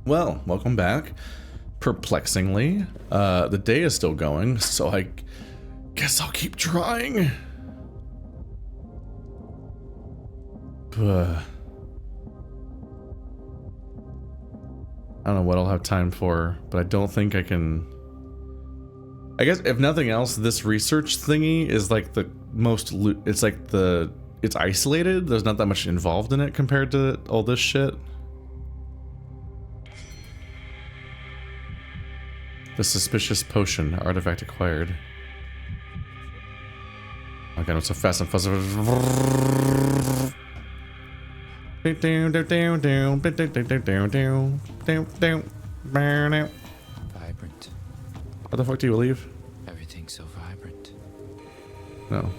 Well, welcome back. Perplexingly, the day is still going, so I guess I'll keep trying. I don't know what I'll have time for, but I don't think I can. I guess if nothing else, this research thingy is like the most. It's like it's isolated. There's not that much involved in it compared to all this shit. The suspicious potion artifact acquired. Oh god, I'm so fast and fuzzy. Vibrant. How the fuck do you leave? Everything's so vibrant. No.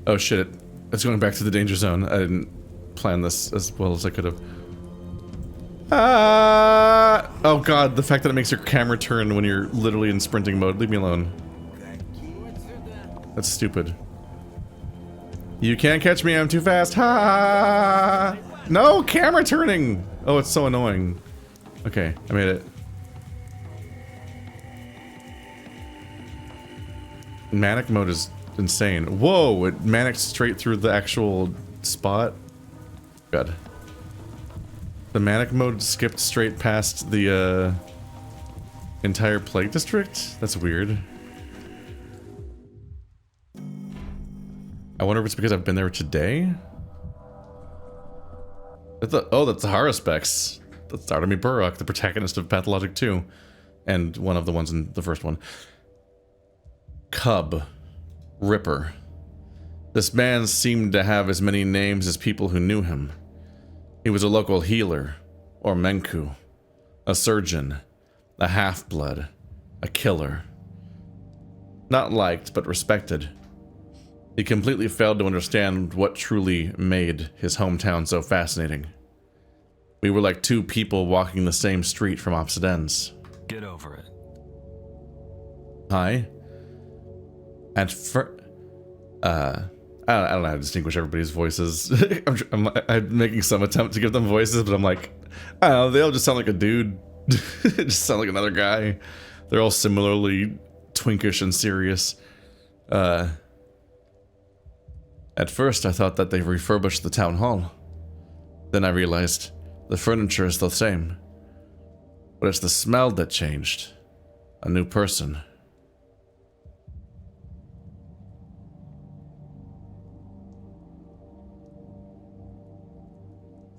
Oh shit. It's going back to the danger zone. I didn't plan this as well as I could have. Oh god, the fact that it makes your camera turn when you're literally in sprinting mode. Leave me alone. That's stupid. You can't catch me, I'm too fast. Ha! No, camera turning! Oh, it's so annoying. Okay, I made it. Manic mode is insane. Whoa, it manicked straight through the actual spot. Good. The manic mode skipped straight past the entire plague district? That's weird. I wonder if it's because I've been there today? Oh, that's the Haruspex. That's Artemy Burrock, the protagonist of Pathologic 2. And one of the ones in the first one. Cub. Ripper. This man seemed to have as many names as people who knew him. He was a local healer, or Menku, a surgeon, a half-blood, a killer. Not liked, but respected. He completely failed to understand what truly made his hometown so fascinating. We were like two people walking the same street from opposite ends. Get over it. Hi. At first, I don't know how to distinguish everybody's voices. I'm making some attempt to give them voices, but I'm like, I don't know, they all just sound like a dude. Just sound like another guy. They're all similarly twinkish and serious. At first, I thought that they refurbished the town hall. Then I realized the furniture is the same. But it's the smell that changed. A new person.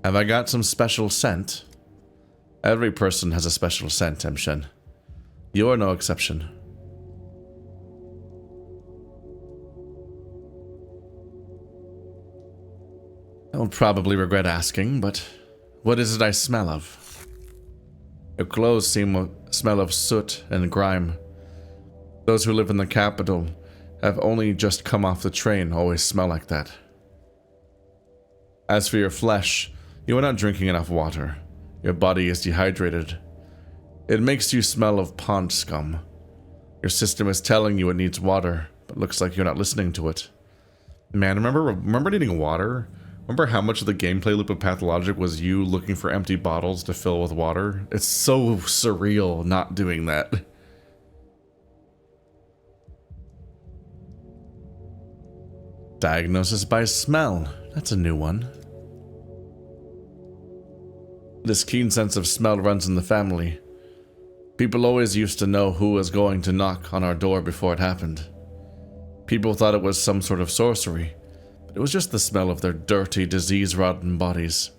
Have I got some special scent? Every person has a special scent, Emshen. You're no exception. I'll probably regret asking, but what is it I smell of? Your clothes seem to smell of soot and grime. Those who live in the capital have only just come off the train always smell like that. As for your flesh, you are not drinking enough water. Your body is dehydrated. It makes you smell of pond scum. Your system is telling you it needs water, but looks like you're not listening to it. Man, remember needing water? Remember how much of the gameplay loop of Pathologic was you looking for empty bottles to fill with water? It's so surreal not doing that. Diagnosis by smell. That's a new one. This keen sense of smell runs in the family. People always used to know who was going to knock on our door before it happened. People thought it was some sort of sorcery, but it was just the smell of their dirty, disease-rotten bodies.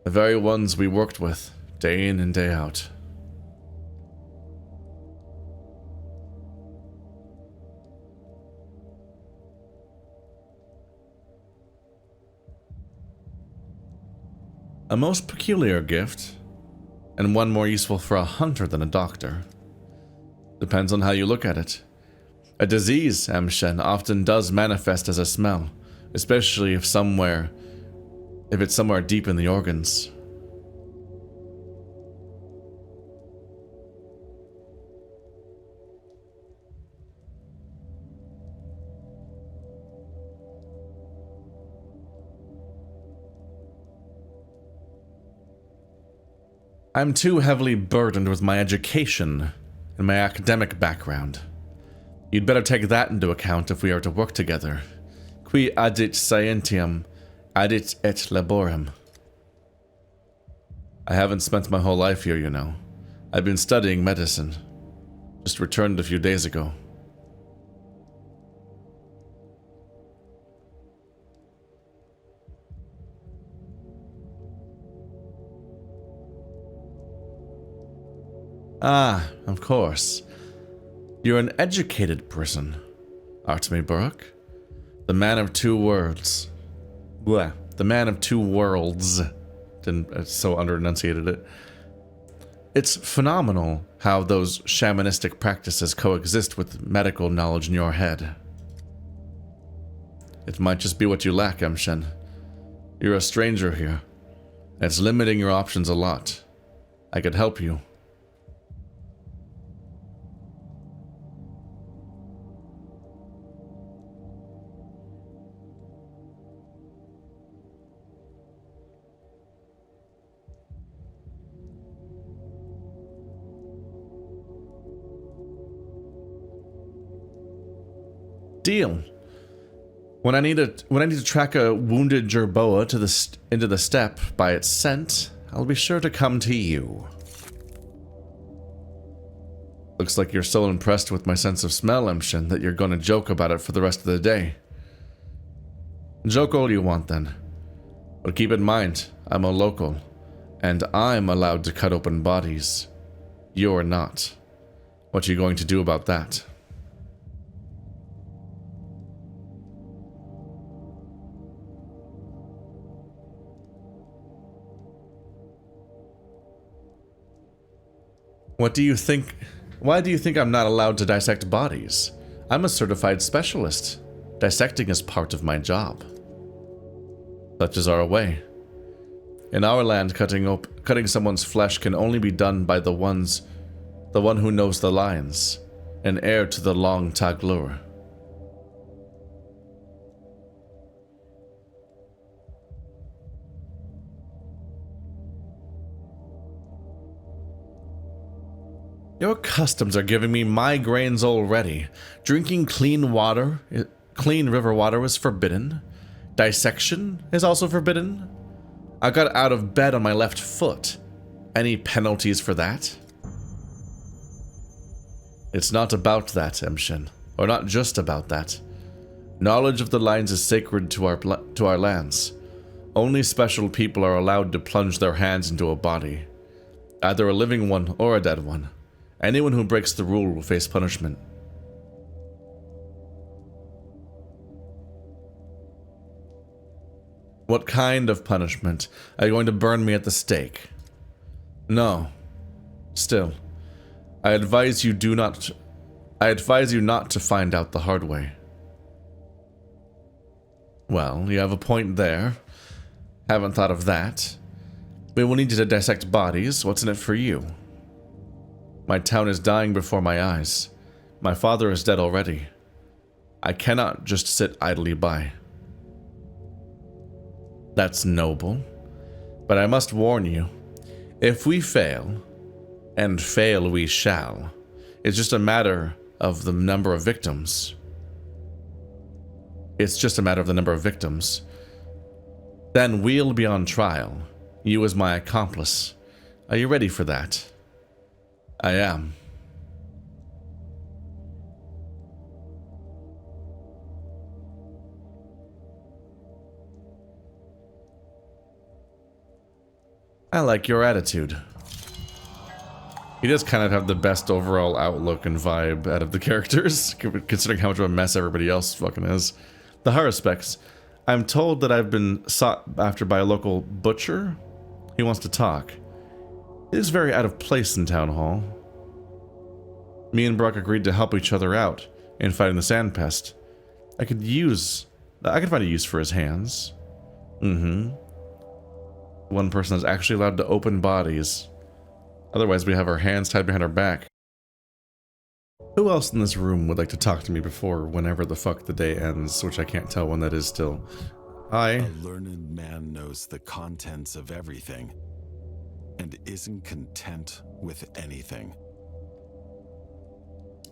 The very ones we worked with, day in and day out. A most peculiar gift, and one more useful for a hunter than a doctor. Depends on how you look at it. A disease, Emshen, often does manifest as a smell, especially if it's somewhere deep in the organs. I'm too heavily burdened with my education and my academic background. You'd better take that into account if we are to work together. Qui adit scientiam, adit et laborem. I haven't spent my whole life here, you know. I've been studying medicine. Just returned a few days ago. Ah, of course. You're an educated person, Artemy Burke. The man of two worlds. Blech. The man of two worlds. Didn't so under-enunciated it. It's phenomenal how those shamanistic practices coexist with medical knowledge in your head. It might just be what you lack, Emshen. You're a stranger here. It's limiting your options a lot. I could help you. Deal. When I need to track a wounded jerboa into the steppe by its scent, I'll be sure to come to you. Looks like you're so impressed with my sense of smell, Emshin, that you're going to joke about it for the rest of the day. Joke all you want then. But keep in mind, I'm a local, and I'm allowed to cut open bodies. You're not. What are you going to do about that? What do you think? Why do you think I'm not allowed to dissect bodies? I'm a certified specialist. Dissecting is part of my job. Such is our way. In our land, cutting someone's flesh can only be done by the one who knows the lines, an heir to the long taglur. Your customs are giving me migraines already. Drinking clean river water is forbidden. Dissection is also forbidden. I got out of bed on my left foot. Any penalties for that? It's not about that, Emshin. Or not just about that. Knowledge of the lines is sacred to our lands. Only special people are allowed to plunge their hands into a body. Either a living one or a dead one. Anyone who breaks the rule will face punishment. What kind of punishment? Are you going to burn me at the stake? No. Still, I advise you not to find out the hard way. Well, you have a point there. Haven't thought of that. We will need you to dissect bodies. What's in it for you? My town is dying before my eyes. My father is dead already. I cannot just sit idly by. That's noble. But I must warn you, if we fail, and fail we shall, it's just a matter of the number of victims. It's just a matter of the number of victims. Then we'll be on trial, you as my accomplice. Are you ready for that? I am. I like your attitude. He does kind of have the best overall outlook and vibe out of the characters, considering how much of a mess everybody else fucking is. The Haruspex. I'm told that I've been sought after by a local butcher. He wants to talk. It is very out of place in Town Hall. Me and Brock agreed to help each other out in fighting the sand pest. I could find a use for his hands. One person is actually allowed to open bodies. Otherwise, we have our hands tied behind our back. Who else in this room would like to talk to me before whenever the fuck the day ends, which I can't tell when that is still. Hi. A learned man knows the contents of everything. and isn't content with anything.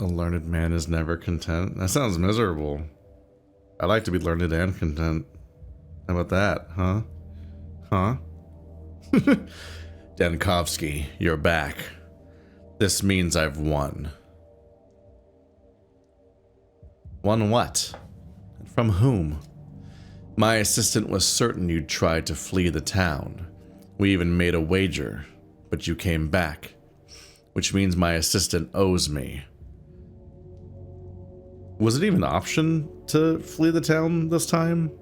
A learned man is never content. That sounds miserable. I like to be learned and content. How about that, huh? Huh? Dankovsky, you're back. This means I've won. Won what? And from whom? My assistant was certain you'd tried to flee the town. We even made a wager, but you came back, which means my assistant owes me. Was it even an option to flee the town this time?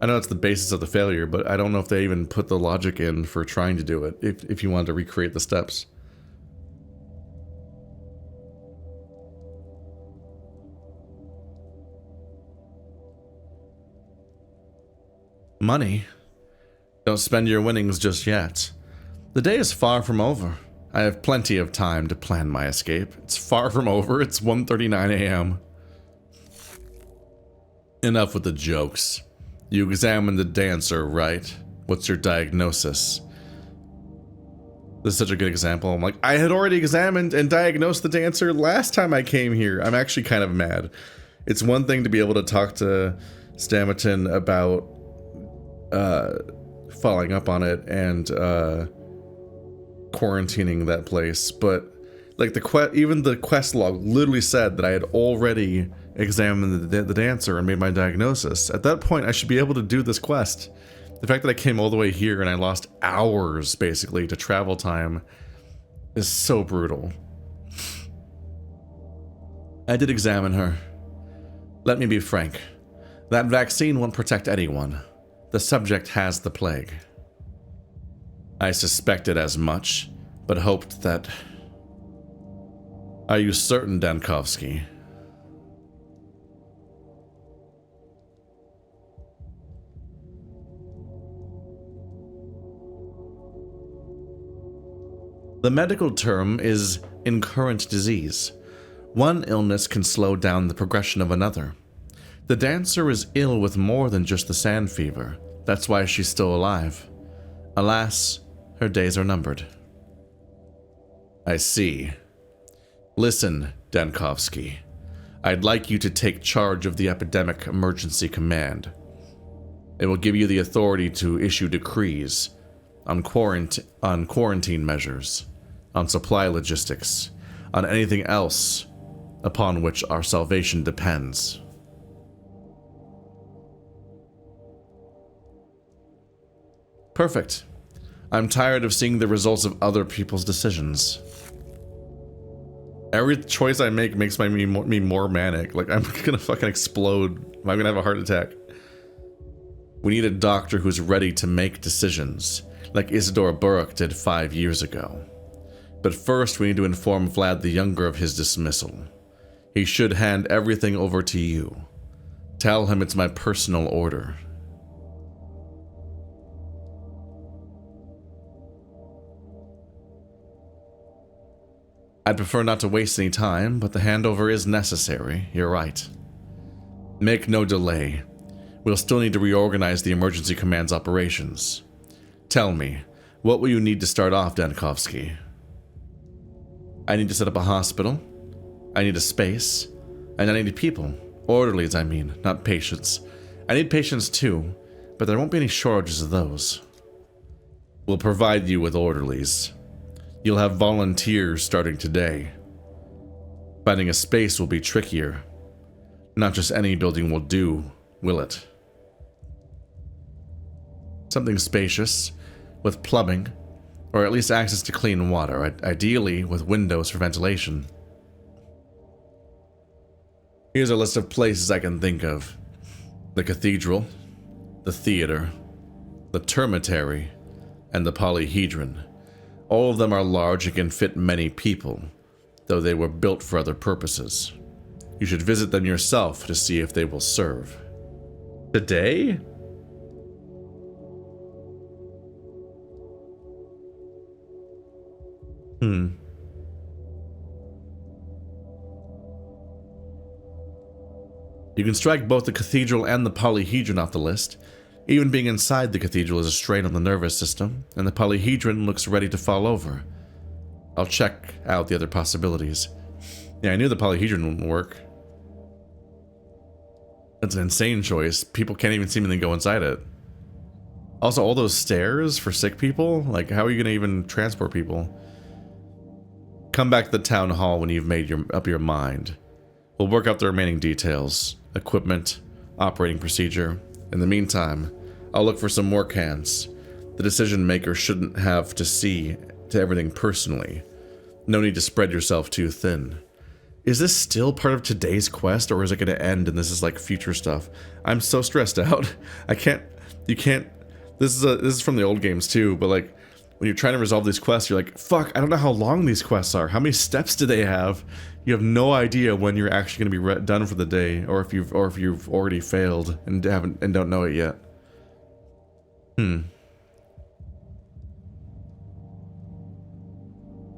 I know it's the basis of the failure, but I don't know if they even put the logic in for trying to do it, if you wanted to recreate the steps. Money? Don't spend your winnings just yet. The day is far from over. I have plenty of time to plan my escape. It's far from over. It's 1:39 a.m. Enough with the jokes. You examined the dancer, right? What's your diagnosis? This is such a good example. I'm like, I had already examined and diagnosed the dancer last time I came here. I'm actually kind of mad. It's one thing to be able to talk to Stamerton about following up on it and quarantining that place, but like even the quest log literally said that I had already examined the dancer and made my diagnosis. At that point, I should be able to do this quest. The fact that I came all the way here and I lost hours basically to travel time is so brutal. I did examine her. Let me be frank. That vaccine won't protect anyone. The subject has the plague. I suspected as much, but hoped that... Are you certain, Dankovsky? The medical term is incurrent disease. One illness can slow down the progression of another. The dancer is ill with more than just the sand fever. That's why she's still alive. Alas, her days are numbered. I see. Listen, Dankovsky. I'd like you to take charge of the Epidemic Emergency Command. It will give you the authority to issue decrees on quarantine measures, on supply logistics, on anything else upon which our salvation depends. Perfect. I'm tired of seeing the results of other people's decisions. Every choice I make makes me more manic. Like, I'm gonna fucking explode. I'm gonna have a heart attack. We need a doctor who's ready to make decisions, like Isidore Burke did 5 years ago. But first, we need to inform Vlad the Younger of his dismissal. He should hand everything over to you. Tell him it's my personal order. I'd prefer not to waste any time, but the handover is necessary. You're right. Make no delay. We'll still need to reorganize the emergency command's operations. Tell me, what will you need to start off, Dankovsky? I need to set up a hospital. I need a space. And I need people. Orderlies, I mean, not patients. I need patients too, but there won't be any shortages of those. We'll provide you with orderlies. You'll have volunteers starting today. Finding a space will be trickier. Not just any building will do, will it? Something spacious, with plumbing, or at least access to clean water, ideally with windows for ventilation. Here's a list of places I can think of. The cathedral, the theater, the termitary, and the polyhedron. All of them are large and can fit many people, though they were built for other purposes. You should visit them yourself to see if they will serve. Today? You can strike both the cathedral and the polyhedron off the list. Even being inside the cathedral is a strain on the nervous system, and the polyhedron looks ready to fall over. I'll check out the other possibilities. Yeah, I knew the polyhedron wouldn't work. That's an insane choice. People can't even seemingly go inside it. Also, all those stairs for sick people? Like, how are you going to even transport people? Come back to the town hall when you've made up your mind. We'll work out the remaining details. Equipment, operating procedure. In the meantime, I'll look for some more cans. The decision maker shouldn't have to see to everything personally. No need to spread yourself too thin. Is this still part of today's quest, or is it going to end and this is like future stuff? I'm so stressed out. You can't, this is from the old games too, but like, when you're trying to resolve these quests, you're like, fuck, I don't know how long these quests are. How many steps do they have? You have no idea when you're actually going to be done for the day, or if you've already failed and don't know it yet.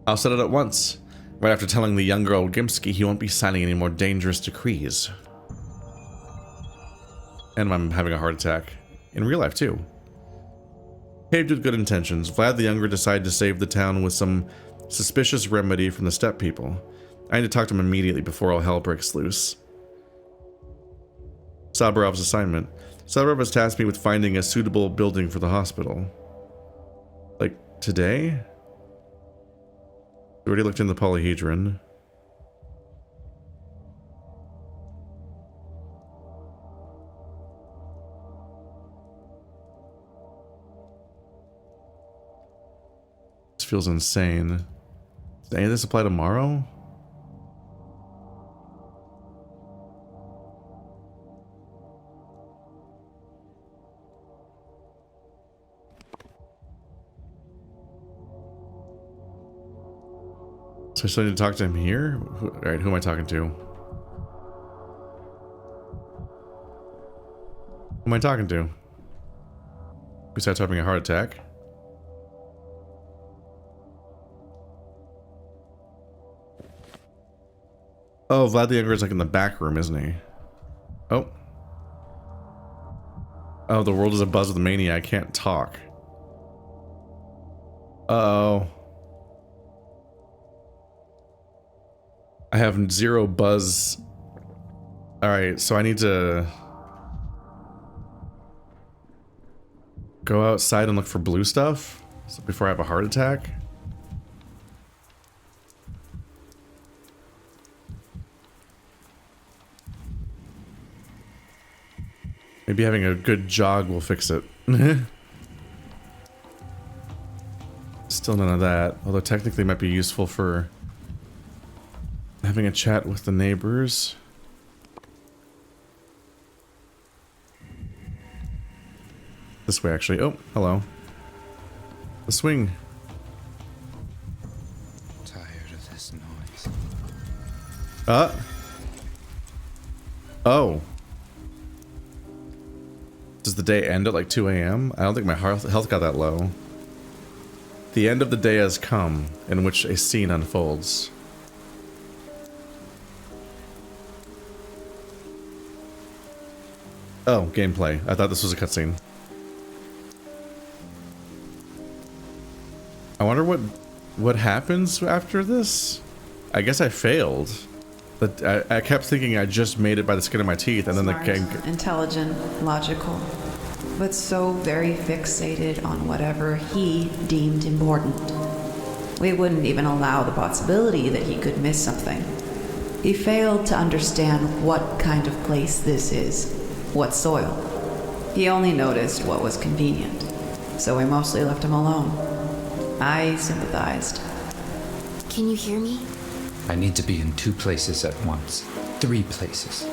I'll set it at once, right after telling the younger old Gimsky he won't be signing any more dangerous decrees. And I'm having a heart attack. In real life, too. Paved with good intentions, Vlad the Younger decided to save the town with some suspicious remedy from the steppe people. I need to talk to him immediately before all hell breaks loose. Sabarov's assignment. Sabarov has tasked me with finding a suitable building for the hospital. Like, today? We already looked in the polyhedron. This feels insane. Does any of this apply tomorrow? So I still need to talk to him here? Alright, who am I talking to? Who am I talking to? Besides having a heart attack. Oh, Vlad the Younger is like in the back room, isn't he? Oh. Oh, the world is abuzz with mania. I can't talk. Uh-oh. I have 0 buzz. Alright, so I need to go outside and look for blue stuff before I have a heart attack. Maybe having a good jog will fix it. Still none of that, although technically it might be useful for having a chat with the neighbors. This way, actually. Oh, hello. The swing. Tired of this noise. Oh. Does the day end at like 2 a.m.? I don't think my health got that low. The end of the day has come, in which a scene unfolds. Oh, gameplay. I thought this was a cutscene. I wonder what happens after this? I guess I failed. But I kept thinking I just made it by the skin of my teeth, and Smart, then the game... intelligent, logical, but so very fixated on whatever he deemed important. We wouldn't even allow the possibility that he could miss something. He failed to understand what kind of place this is, what soil. He only noticed what was convenient, so we mostly left him alone. I sympathized. Can you hear me? I need to be in 2 places at once. 3 places.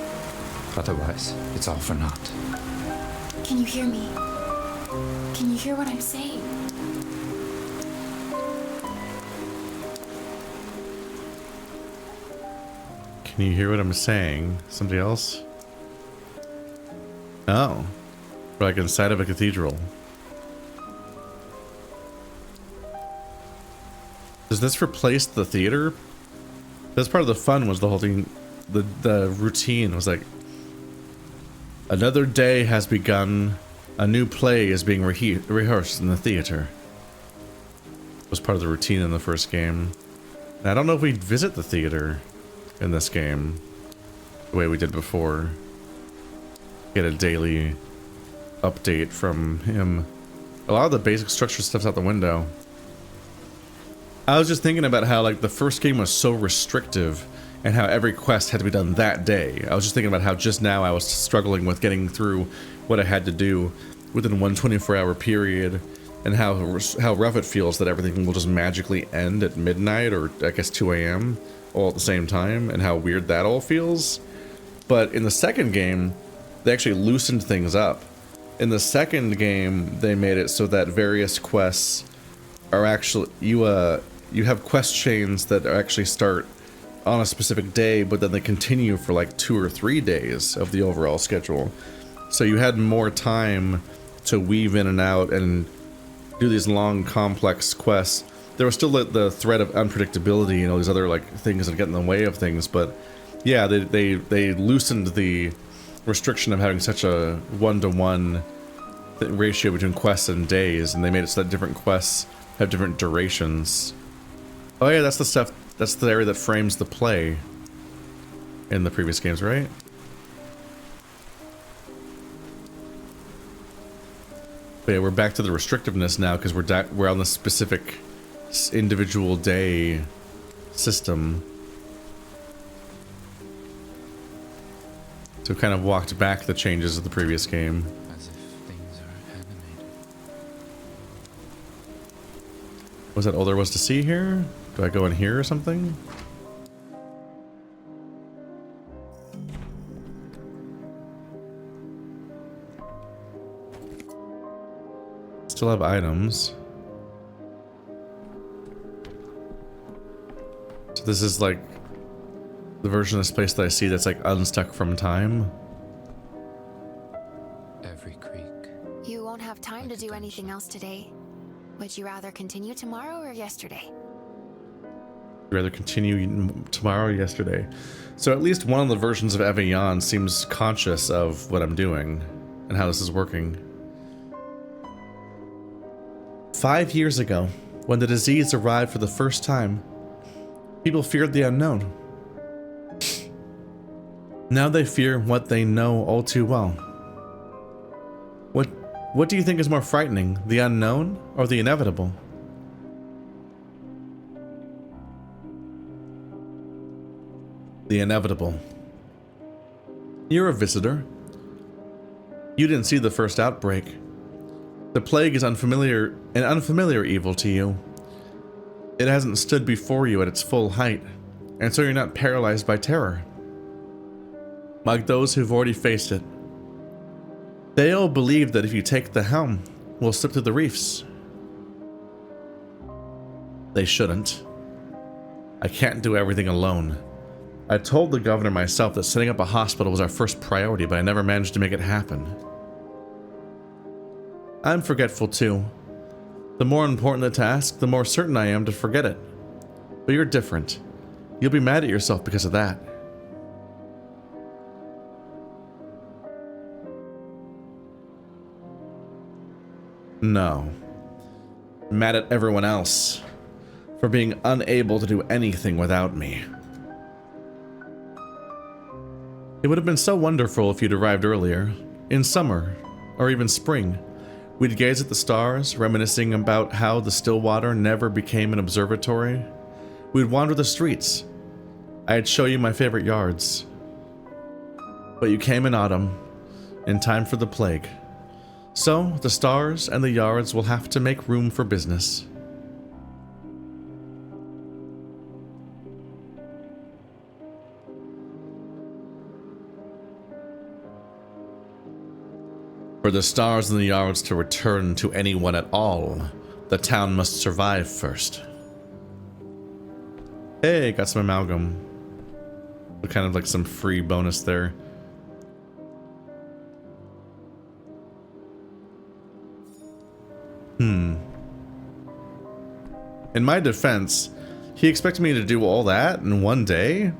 Otherwise, it's all for naught. Can you hear me? Can you hear what I'm saying? Can you hear what I'm saying? Somebody else? Oh. We're like inside of a cathedral. Does this replace the theater? That's part of the fun, was the whole thing, the routine was like, another day has begun, A new play is being rehearsed in the theater. It was part of the routine in the first game. And I don't know if we'd visit the theater in this game the way we did before. Get a daily update from him. A lot of the basic structure stuff's out the window. I was just thinking about how, like, the first game was so restrictive and how every quest had to be done that day. I was just thinking about how just now I was struggling with getting through what I had to do within one 24-hour period, and how rough it feels that everything will just magically end at midnight, or I guess 2 a.m. all at the same time, and how weird that all feels. But in the second game, they actually loosened things up. In the second game, they made it so that various quests are actually, you have quest chains that actually start on a specific day, but then they continue for like 2 or 3 days of the overall schedule. So you had more time to weave in and out and do these long, complex quests. There was still the threat of unpredictability and all these other like things that get in the way of things, but yeah, they loosened the restriction of having such a one-to-one ratio between quests and days, and they made it so that different quests have different durations. Oh yeah, that's the stuff, that's the area that frames the play in the previous games, right? But yeah, we're back to the restrictiveness now because we're on the specific individual day system. So kind of walked back the changes of the previous game. As if things are animated. Was that all there was to see here? Do I go in here or something? Still have items. So this is like the version of this place that I see that's like unstuck from time. Every creek. You won't have time to do anything else today. Would you rather continue tomorrow or yesterday? I'd rather continue tomorrow or yesterday. So at least one of the versions of Evian seems conscious of what I'm doing and how this is working. 5 years ago, when the disease arrived for the first time, people feared the unknown. Now they fear what they know all too well. What do you think is more frightening, the unknown or the inevitable? The inevitable. You're a visitor. You didn't see the first outbreak. The plague is an unfamiliar evil to you. It hasn't stood before you at its full height, and so you're not paralyzed by terror. Like those who've already faced it. They all believe that if you take the helm, we'll slip through the reefs. They shouldn't. I can't do everything alone. I told the governor myself that setting up a hospital was our first priority, but I never managed to make it happen. I'm forgetful too. The more important the task, the more certain I am to forget it. But you're different. You'll be mad at yourself because of that. No. Mad at everyone else for being unable to do anything without me. It would have been so wonderful if you'd arrived earlier, in summer, or even spring. We'd gaze at the stars, reminiscing about how the Stillwater never became an observatory. We'd wander the streets. I'd show you my favorite yards. But you came in autumn, in time for the plague. So, the stars and the yards will have to make room for business. For the stars and the yards to return to anyone at all, the town must survive first. Hey, got some amalgam. Kind of like some free bonus there. In my defense, he expected me to do all that in one day?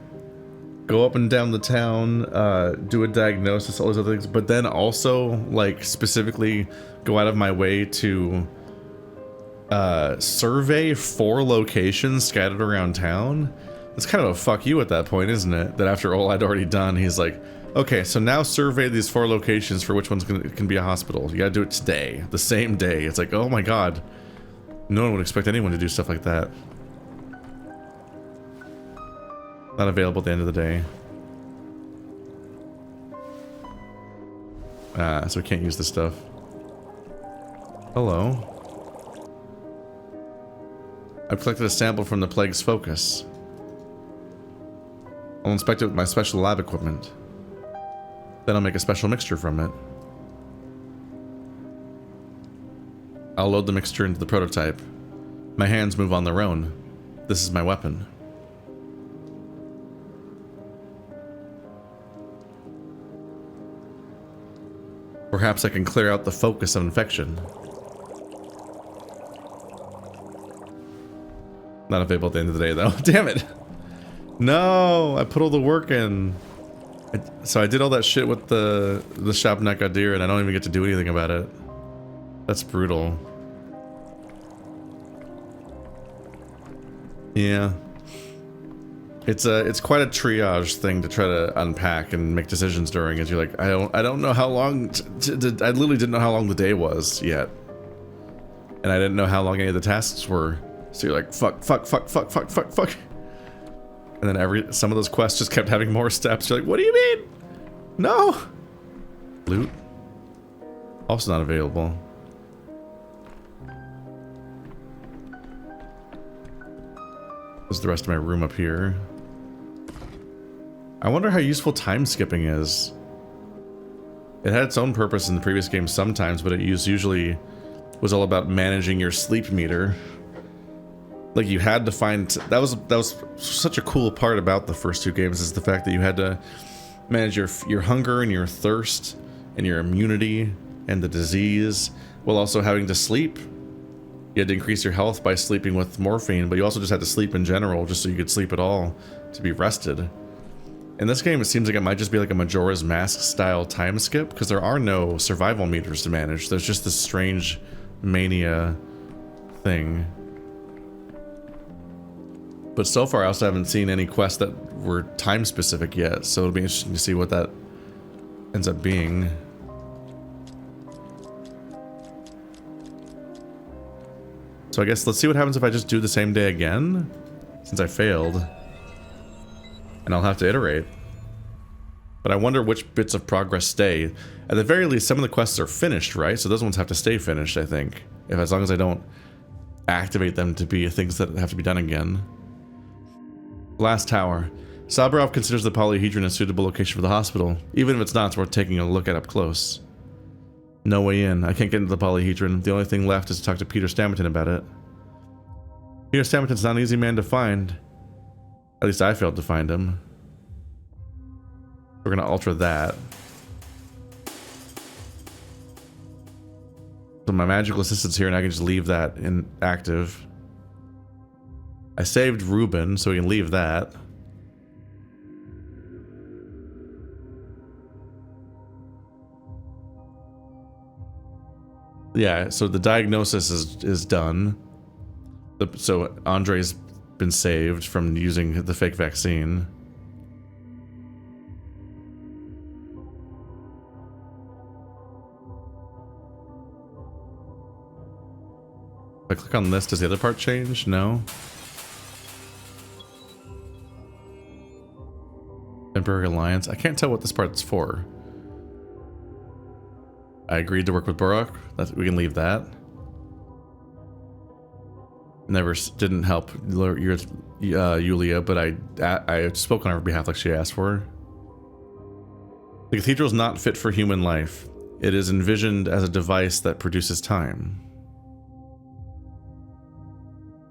go up and down the town, do a diagnosis, all those other things, but then also like specifically go out of my way to survey 4 locations scattered around town. It's kind of a fuck you at that point, isn't it? That after all I'd already done, he's like, okay, so now survey these 4 locations for which one's can be a hospital. You gotta do it today, the same day. It's like, oh my god. No one would expect anyone to do stuff like that. Not available at the end of the day. So we can't use this stuff. Hello. I've collected a sample from the plague's focus. I'll inspect it with my special lab equipment. Then I'll make a special mixture from it. I'll load the mixture into the prototype. My hands move on their own. This is my weapon. Perhaps I can clear out the focus of infection. Not available at the end of the day, though. Damn it! No! I put all the work in. So I did all that shit with the Shop Nakadir, and I don't even get to do anything about it. That's brutal. Yeah. It's quite a triage thing to try to unpack and make decisions during. As you're like, I don't know how long. I literally didn't know how long the day was yet, and I didn't know how long any of the tasks were. So you're like, fuck, and then some of those quests just kept having more steps. You're like, what do you mean? No. Loot. Also not available. This is the rest of my room up here. I wonder how useful time skipping is. It had its own purpose in the previous game sometimes, but it usually was all about managing your sleep meter. Like you had to find that was such a cool part about the first 2 games, is the fact that you had to manage your hunger and your thirst and your immunity and the disease while also having to sleep. You had to increase your health by sleeping with morphine, but you also just had to sleep in general just so you could sleep at all to be rested. In this game, it seems like it might just be like a Majora's Mask style time skip, because there are no survival meters to manage. There's just this strange mania thing. But so far, I also haven't seen any quests that were time specific yet, so it'll be interesting to see what that ends up being. So I guess let's see what happens if I just do the same day again, since I failed. And I'll have to iterate. But I wonder which bits of progress stay. At the very least, some of the quests are finished, right? So those ones have to stay finished, I think. As long as I don't activate them to be things that have to be done again. Glass Tower. Saburov considers the polyhedron a suitable location for the hospital. Even if it's not, it's worth taking a look at up close. No way in. I can't get into the polyhedron. The only thing left is to talk to Peter Stammerton about it. Peter Stammerton's not an easy man to find. At least I failed to find him. We're gonna alter that. So my magical assistant's here and I can just leave that inactive. I saved Ruben, so we can leave that. Yeah, so the diagnosis is done. So Andre's been saved from using the fake vaccine. If I click on this, does the other part change? No. Temporary alliance. I can't tell what this part's for. I agreed to work with Burok. We can leave that. Never didn't help Yulia, but I spoke on her behalf like she asked for. The cathedral is not fit for human life. It is envisioned as a device that produces time.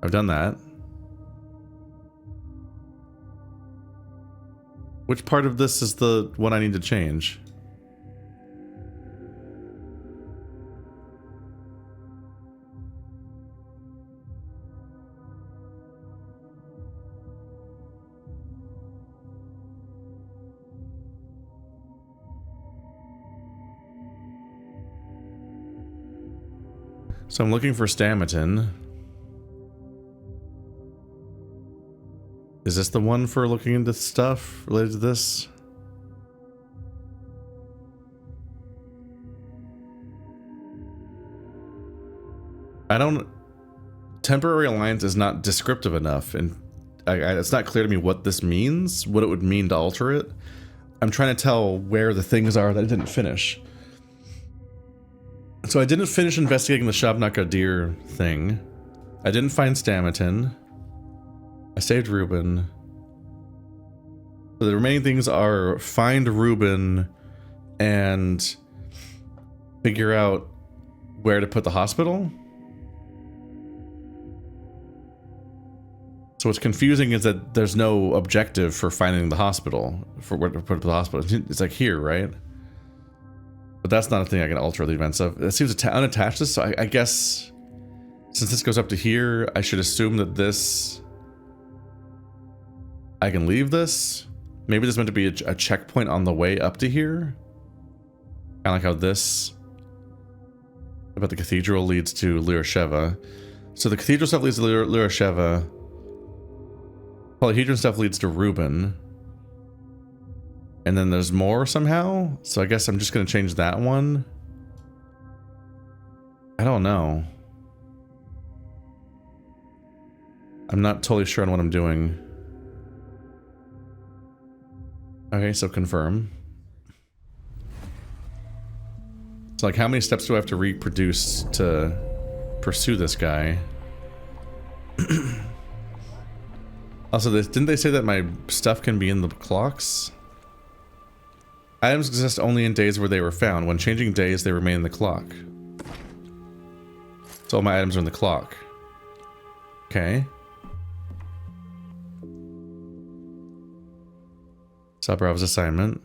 I've done that. Which part of this is the one I need to change? So I'm looking for Stamatin. Is this the one for looking into stuff related to this? I don't... Temporary alliance is not descriptive enough, and it's not clear to me what this means, what it would mean to alter it. I'm trying to tell where the things are that I didn't finish. So I didn't finish investigating the Shabnakadir thing. I didn't find Stamatin. I saved Reuben. So the remaining things are find Reuben and figure out where to put the hospital. So what's confusing is that there's no objective for finding the hospital, for where to put the hospital. It's like here, right? But that's not a thing I can alter the events of. It seems to unattach this, so I guess since this goes up to here, I should assume that this... I can leave this? Maybe this is meant to be a checkpoint on the way up to here? Kind of like how this... about the cathedral leads to Lirasheva. So the cathedral stuff leads to Lirasheva. Polyhedron stuff leads to Reuben. And then there's more somehow? So I guess I'm just going to change that one. I don't know. I'm not totally sure on what I'm doing. Okay, so confirm. So like how many steps do I have to reproduce to pursue this guy? Also, didn't they say that my stuff can be in the clocks? Items exist only in days where they were found. When changing days, they remain in the clock. So all my items are in the clock. Okay. Sabrav's assignment.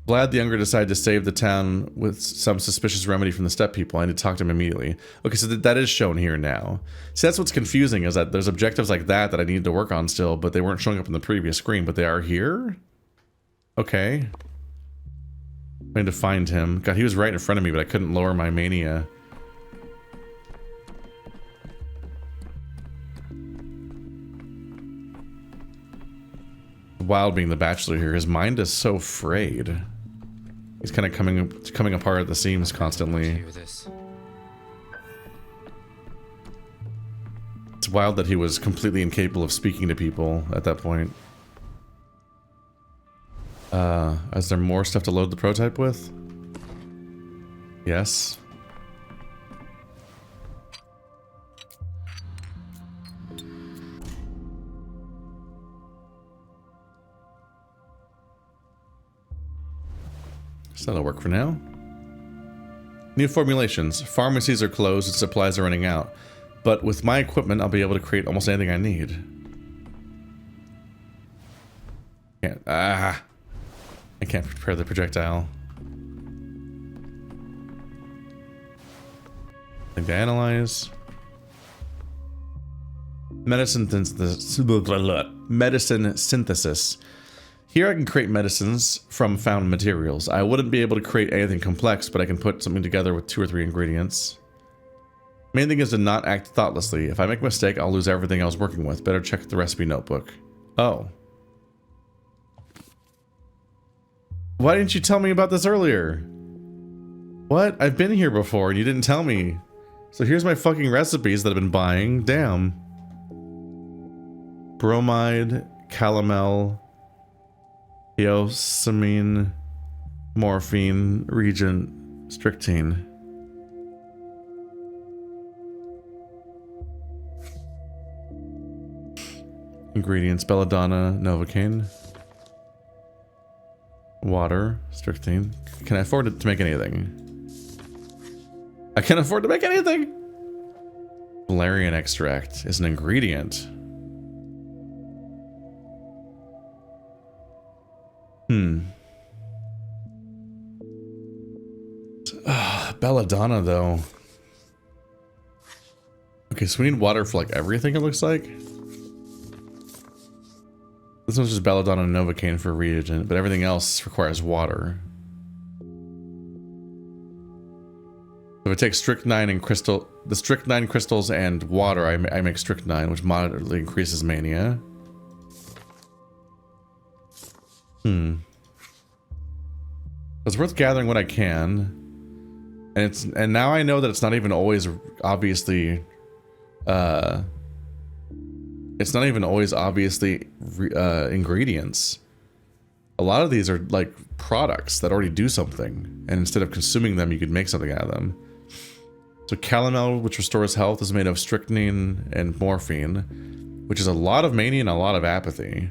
Vlad the Younger decided to save the town with some suspicious remedy from the steppe people. I need to talk to him immediately. Okay, so that is shown here now. See, that's what's confusing, is that there's objectives like that I need to work on still, but they weren't showing up on the previous screen, but they are here? Okay. I need to find him. God, he was right in front of me, but I couldn't lower my mania. Wild being the bachelor here. His mind is so frayed. He's kind of coming apart at the seams constantly. It's wild that he was completely incapable of speaking to people at that point. Is there more stuff to load the prototype with? Yes. So that'll work for now. New formulations. Pharmacies are closed and supplies are running out. But with my equipment, I'll be able to create almost anything I need. I can't prepare the projectile. Thing to analyze. Medicine synthesis. Here I can create medicines from found materials. I wouldn't be able to create anything complex, but I can put something together with 2 or 3 ingredients. Main thing is to not act thoughtlessly. If I make a mistake, I'll lose everything I was working with. Better check the recipe notebook. Oh. Why didn't you tell me about this earlier? What? I've been here before and you didn't tell me. So here's my fucking recipes that I've been buying. Damn. Bromide, calomel, eosamine, morphine, regent, strychnine. Ingredients: belladonna, novocaine, water, strychnine. Can I afford it to make anything? I can't afford to make anything. Valerian extract is an ingredient. Belladonna, though. Okay, so we need water for like everything, it looks like. This one's just belladonna and novocaine for reagent, but everything else requires water. If I take strychnine and the strychnine crystals and water, I make strychnine, which moderately increases mania. It's worth gathering what I can. And now I know that it's not even always obviously ingredients. A lot of these are like products that already do something, and instead of consuming them, you could make something out of them. So calomel, which restores health, is made of strychnine and morphine, which is a lot of mania and a lot of apathy,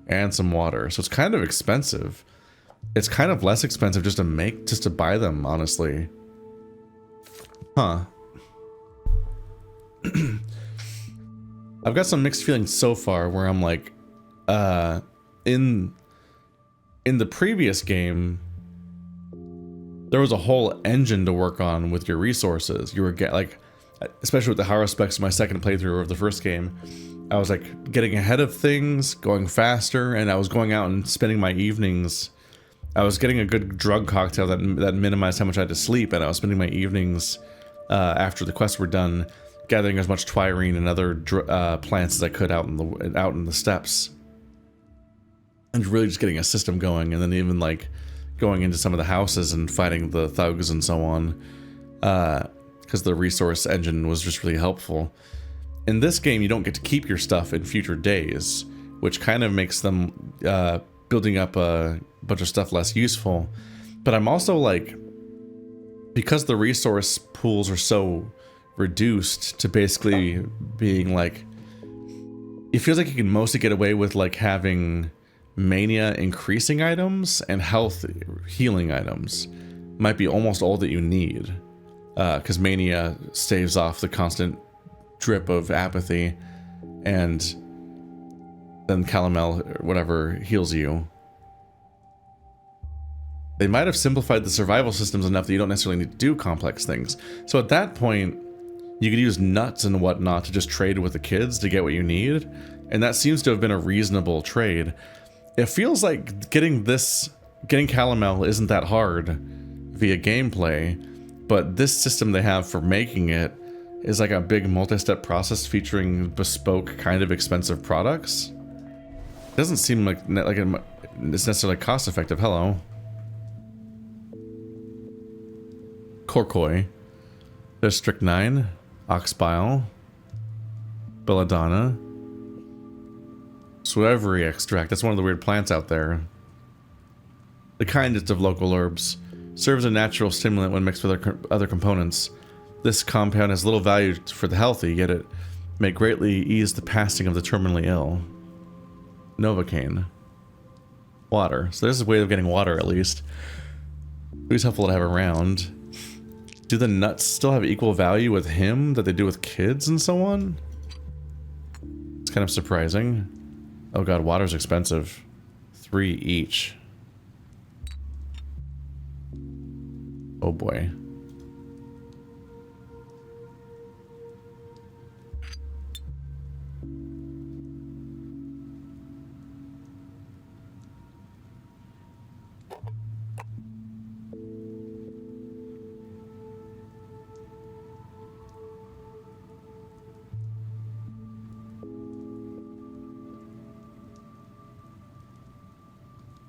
and some water. So it's kind of expensive. It's kind of less expensive just to buy them, honestly. Huh. I've got some mixed feelings so far where I'm like, in the previous game, there was a whole engine to work on with your resources. You were especially with the Haruspex, my second playthrough of the first game, I was like getting ahead of things, going faster, and I was going out and spending my evenings. I was getting a good drug cocktail that minimized how much I had to sleep, and I was spending my evenings after the quests were done, gathering as much twirine and other plants as I could out in the steppes, and really just getting a system going. And then even like going into some of the houses and fighting the thugs and so on, because the resource engine was just really helpful. In this game, you don't get to keep your stuff in future days, which kind of makes them building up a bunch of stuff less useful. But I'm also like, because the resource pools are so reduced to basically being like, it feels like you can mostly get away with like having mania increasing items and health healing items might be almost all that you need, because mania staves off the constant drip of apathy, and then calomel or whatever heals you. They might have simplified the survival systems enough that you don't necessarily need to do complex things. So at that point, you could use nuts and whatnot to just trade with the kids to get what you need, and that seems to have been a reasonable trade. It feels like getting calomel isn't that hard via gameplay, but this system they have for making it is like a big multi-step process featuring bespoke, kind of expensive products. It doesn't seem like it's necessarily cost effective. Hello. Corcoy. There's strychnine, oxbile, belladonna, Swevery extract. That's one of the weird plants out there. The kindest of local herbs. Serves a natural stimulant when mixed with other components. This compound has little value for the healthy, yet it may greatly ease the passing of the terminally ill. Novocaine. Water. So there's a way of getting water at least. It's helpful to have around. Do the nuts still have equal value with him that they do with kids and so on? It's kind of surprising. Oh god, water's expensive. 3 each. Oh boy.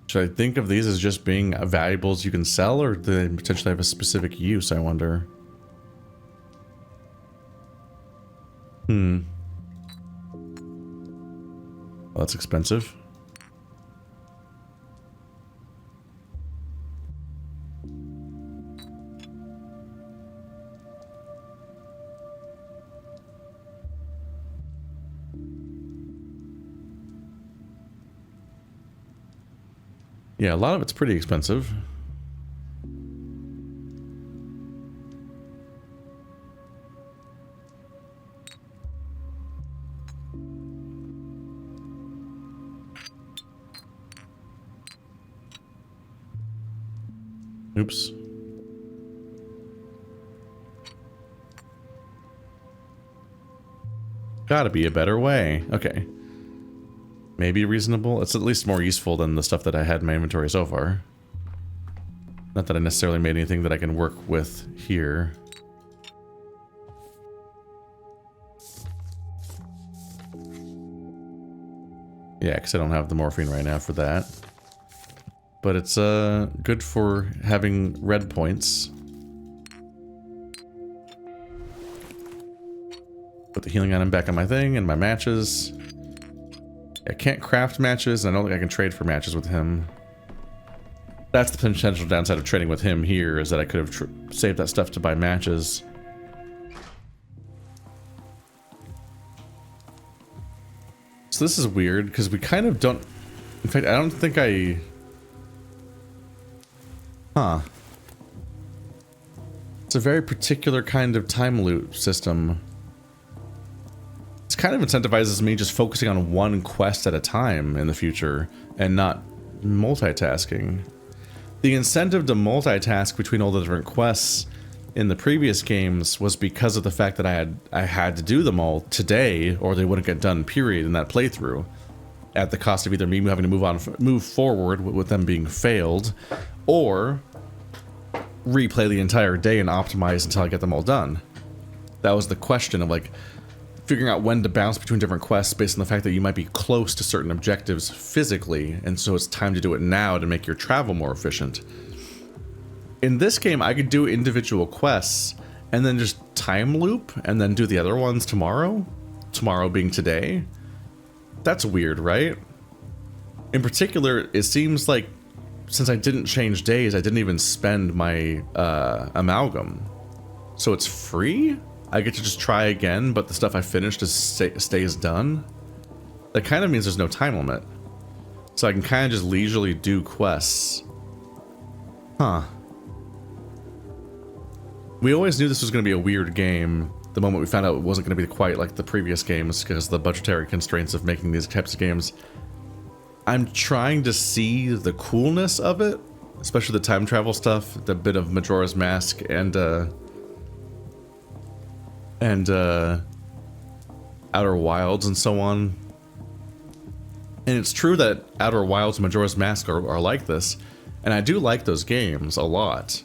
Should I think of these as just being valuables you can sell, or do they potentially have a specific use, I wonder? Well, that's expensive. Yeah, a lot of it's pretty expensive. Oops. Gotta be a better way. Okay. Maybe reasonable. It's at least more useful than the stuff that I had in my inventory so far. Not that I necessarily made anything that I can work with here. Yeah, because I don't have the morphine right now for that. But it's good for having red points. Put the healing item back on my thing and my matches. I can't craft matches, and I don't think I can trade for matches with him. That's the potential downside of trading with him here, is that I could have saved that stuff to buy matches. So this is weird, because we kind of don't... In fact, I don't think I... Huh. It's a very particular kind of time loop system. It kind of incentivizes me just focusing on one quest at a time in the future, and not multitasking. The incentive to multitask between all the different quests in the previous games was because of the fact that I had to do them all today, or they wouldn't get done, period, in that playthrough, at the cost of either me having to move forward with them being failed, or replay the entire day and optimize until I get them all done. That was the question of, like, figuring out when to bounce between different quests based on the fact that you might be close to certain objectives physically, and so it's time to do it now to make your travel more efficient. In this game, I could do individual quests and then just time loop and then do the other ones tomorrow. Tomorrow being today. That's weird, right? In particular, it seems like since I didn't change days, I didn't even spend my amalgam. So it's free? I get to just try again, but the stuff I finished stays done? That kind of means there's no time limit. So I can kind of just leisurely do quests. Huh. We always knew this was going to be a weird game the moment we found out it wasn't going to be quite like the previous games because of the budgetary constraints of making these types of games. I'm trying to see the coolness of it, especially the time travel stuff, the bit of Majora's Mask and Outer Wilds and so on. And it's true that Outer Wilds and Majora's Mask are like this, and I do like those games a lot.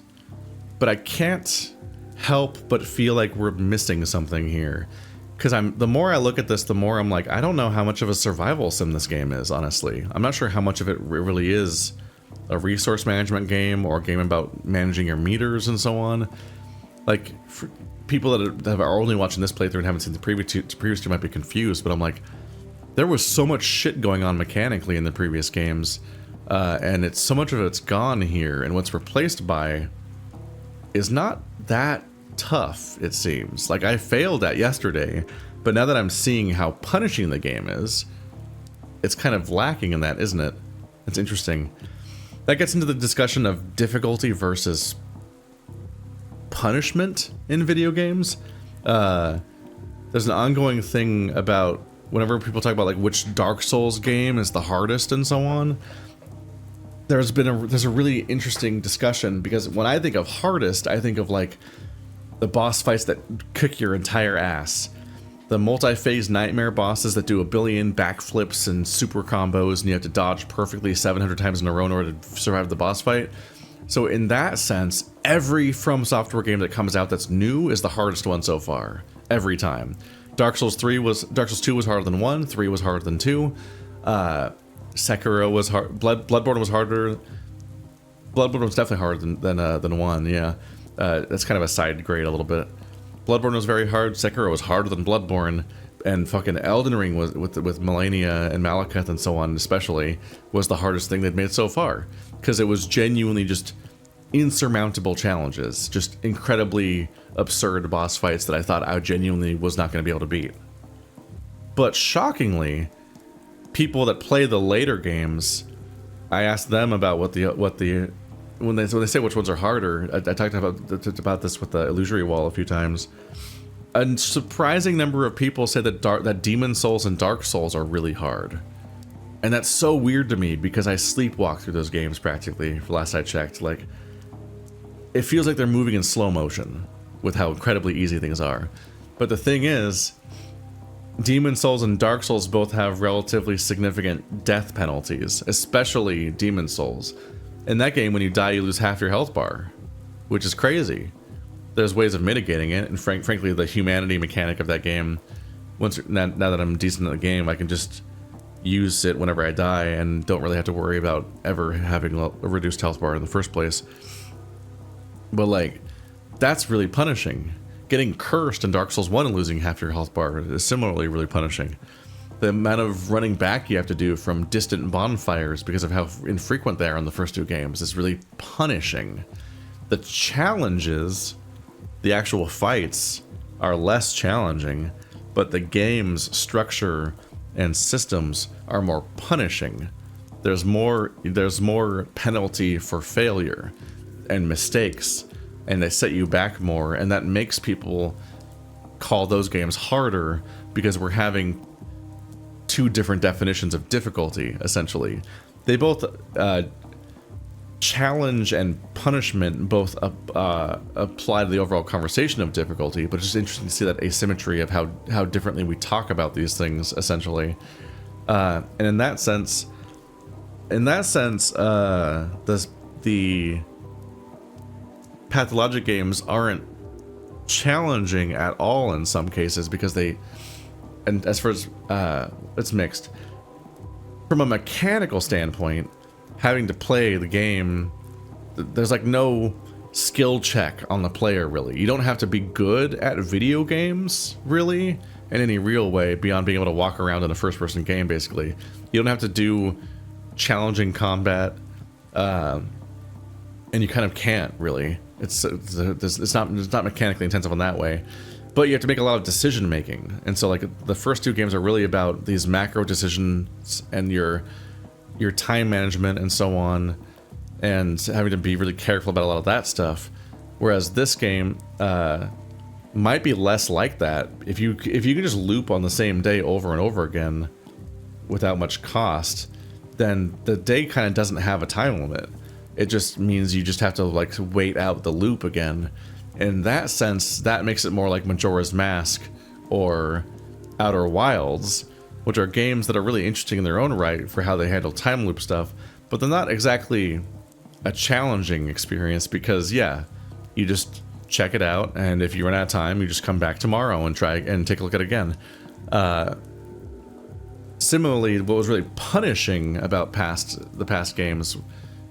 But I can't help but feel like we're missing something here. Because the more I look at this, the more I'm like, I don't know how much of a survival sim this game is, honestly. I'm not sure how much of it really is a resource management game or a game about managing your meters and so on. Like, for people that are only watching this playthrough and haven't seen the previous two might be confused, but I'm like, there was so much shit going on mechanically in the previous games, and so much of it's gone here, and what's replaced by is not that tough, it seems. Like, I failed at yesterday, but now that I'm seeing how punishing the game is, it's kind of lacking in that, isn't it? It's interesting. That gets into the discussion of difficulty versus punishment in video games. There's an ongoing thing about whenever people talk about like which Dark Souls game is the hardest and so on. There's a really interesting discussion, because when I think of hardest, I think of like the boss fights that kick your entire ass. The multi-phase nightmare bosses that do a billion backflips and super combos, and you have to dodge perfectly 700 times in a row in order to survive the boss fight. So in that sense, every From Software game that comes out that's new is the hardest one so far. Every time. Dark Souls 2 was harder than 1, 3 was harder than 2. Sekiro was hard. Bloodborne was harder. Bloodborne was definitely harder than 1, yeah. That's kind of a side grade a little bit. Bloodborne was very hard. Sekiro was harder than Bloodborne, and fucking Elden Ring was with Melania and Malekith and so on, especially, was the hardest thing they'd made so far, because it was genuinely just insurmountable challenges, just incredibly absurd boss fights that I thought I genuinely was not going to be able to beat. But shockingly, people that play the later games, I asked them about when they say which ones are harder. I talked about this with the Illusory Wall a few times. A surprising number of people say that Demon Souls and Dark Souls are really hard. And that's so weird to me, because I sleepwalk through those games practically, last I checked. Like, it feels like they're moving in slow motion with how incredibly easy things are. But the thing is, Demon Souls and Dark Souls both have relatively significant death penalties, especially Demon Souls. In that game, when you die, you lose half your health bar, which is crazy. There's ways of mitigating it, and frankly, the humanity mechanic of that game, now that I'm decent at the game, I can just use it whenever I die and don't really have to worry about ever having a reduced health bar in the first place. But like, that's really punishing. Getting cursed in Dark Souls 1 and losing half your health bar is similarly really punishing. The amount of running back you have to do from distant bonfires because of how infrequent they are in the first 2 games is really punishing. The challenges, the actual fights, are less challenging, but the game's structure and systems are more punishing. There's more penalty for failure and mistakes, and they set you back more, and that makes people call those games harder because we're having 2 different definitions of difficulty, essentially. They both challenge and punishment both apply to the overall conversation of difficulty, but it's just interesting to see that asymmetry of how differently we talk about these things, essentially. And in that sense, the Pathologic games aren't challenging at all in some cases because they, and as far as it's mixed. From a mechanical standpoint, having to play the game, there's like no skill check on the player, really. You don't have to be good at video games, really, in any real way, beyond being able to walk around in a first-person game, basically. You don't have to do challenging combat, and you kind of can't, really. It's not mechanically intensive in that way. But you have to make a lot of decision making. And so like the first 2 games are really about these macro decisions and your time management and so on, and having to be really careful about a lot of that stuff. Whereas this game might be less like that. If you can just loop on the same day over and over again without much cost, then the day kind of doesn't have a time limit. It just means you just have to like wait out the loop again. In that sense, that makes it more like Majora's Mask or Outer Wilds, which are games that are really interesting in their own right for how they handle time loop stuff, but they're not exactly a challenging experience because, yeah, you just check it out, and if you run out of time, you just come back tomorrow and try and take a look at it again. Similarly, what was really punishing about the past games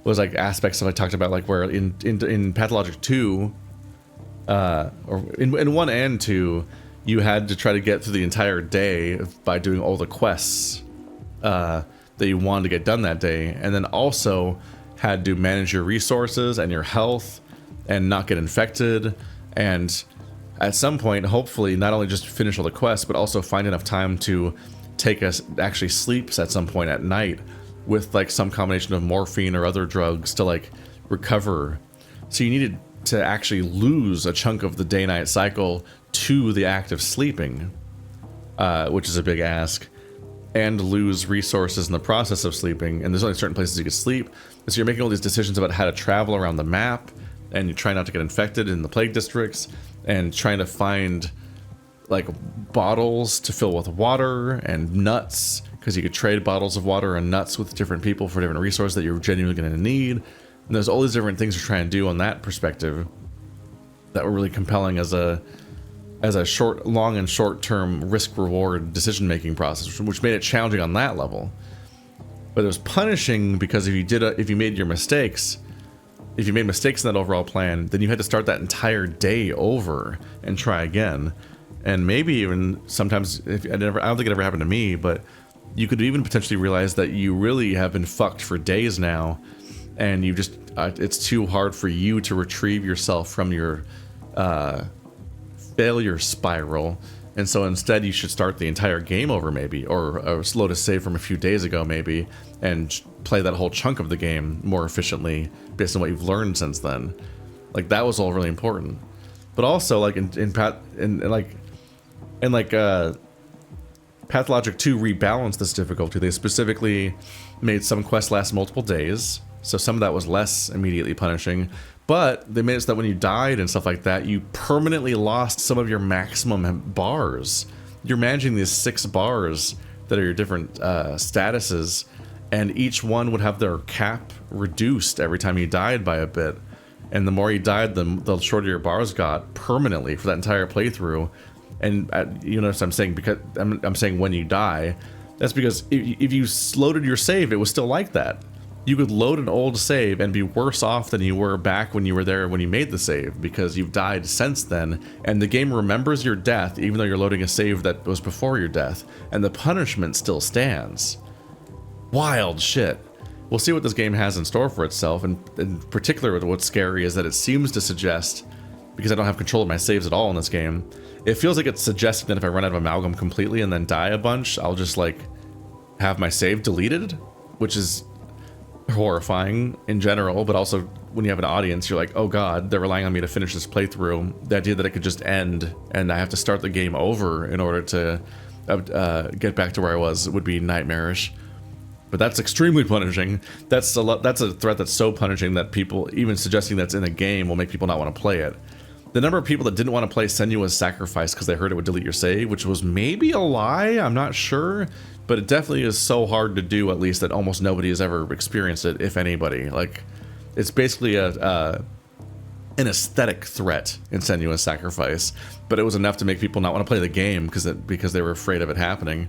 was like aspects that I talked about, like where in Pathologic 2, or in 1 and 2, you had to try to get through the entire day by doing all the quests that you wanted to get done that day, and then also had to manage your resources and your health and not get infected, and at some point, hopefully, not only just finish all the quests, but also find enough time to take us actually sleeps at some point at night with like some combination of morphine or other drugs to like recover. So you needed to actually lose a chunk of the day-night cycle to the act of sleeping, which is a big ask, and lose resources in the process of sleeping. And there's only certain places you can sleep, so you're making all these decisions about how to travel around the map, and you try not to get infected in the plague districts, and trying to find like bottles to fill with water and nuts, because you could trade bottles of water and nuts with different people for different resources that you're genuinely going to need. And there's all these different things you're trying to do on that perspective that were really compelling as a long and short-term risk-reward decision-making process, which made it challenging on that level. But it was punishing because if you made mistakes in that overall plan, then you had to start that entire day over and try again. And maybe even sometimes, I don't think it ever happened to me, but you could even potentially realize that you really have been fucked for days now, and you just it's too hard for you to retrieve yourself from your failure spiral, and so instead you should start the entire game over, maybe, or slow to save from a few days ago, maybe, and play that whole chunk of the game more efficiently based on what you've learned since then. Like, that was all really important. But also, like Pathologic 2 rebalanced this difficulty. They specifically made some quests last multiple days, so some of that was less immediately punishing, but they made it so that when you died and stuff like that, you permanently lost some of your maximum bars. You're managing these 6 bars that are your different statuses, and each one would have their cap reduced every time you died by a bit. And the more you died, the shorter your bars got permanently for that entire playthrough. And you notice I'm saying, because I'm saying when you die, That's because if you loaded your save, it was still like that. You could load an old save and be worse off than you were back when you were there when you made the save, because you've died since then, and the game remembers your death even though you're loading a save that was before your death, and the punishment still stands. Wild shit. We'll see what this game has in store for itself, and in particular what's scary is that it seems to suggest, because I don't have control of my saves at all in this game, it feels like it's suggesting that if I run out of amalgam completely and then die a bunch, I'll just like have my save deleted, which is horrifying in general, but also when you have an audience, you're like, oh god, they're relying on me to finish this playthrough. The idea that it could just end and I have to start the game over in order to get back to where I was would be nightmarish. But that's extremely punishing. That's a threat that's so punishing that people, even suggesting that's in a game, will make people not want to play it. The number of people that didn't want to play Senua's Sacrifice because they heard it would delete your save, which was maybe a lie, I'm not sure, but it definitely is so hard to do, at least, that almost nobody has ever experienced it, if anybody. Like, it's basically an aesthetic threat in Senua's Sacrifice, but it was enough to make people not want to play the game because they were afraid of it happening.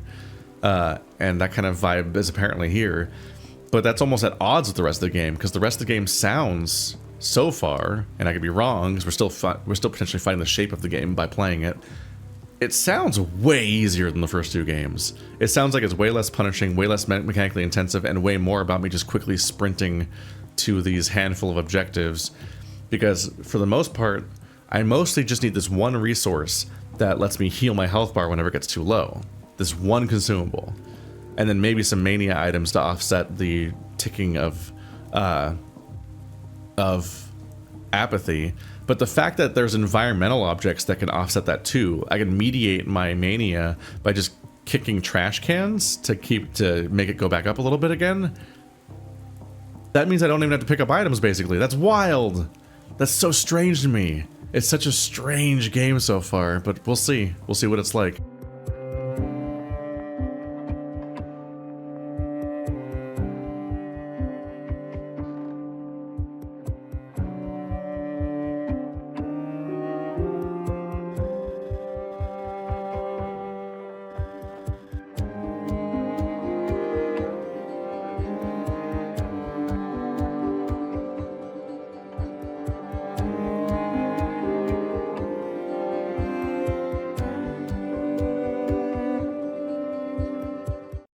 And that kind of vibe is apparently here, but that's almost at odds with the rest of the game, because the rest of the game sounds, so far, and I could be wrong because we're still potentially finding the shape of the game by playing it, it sounds way easier than the first two games. It sounds like it's way less punishing, way less mechanically intensive, and way more about me just quickly sprinting to these handful of objectives, because for the most part, I mostly just need this one resource that lets me heal my health bar whenever it gets too low. This one consumable. And then maybe some mania items to offset the ticking of apathy. But the fact that there's environmental objects that can offset that too, I can mediate my mania by just kicking trash cans to make it go back up a little bit again. That means I don't even have to pick up items, basically. That's wild. That's so strange to me. It's such a strange game so far, but we'll see. We'll see what it's like.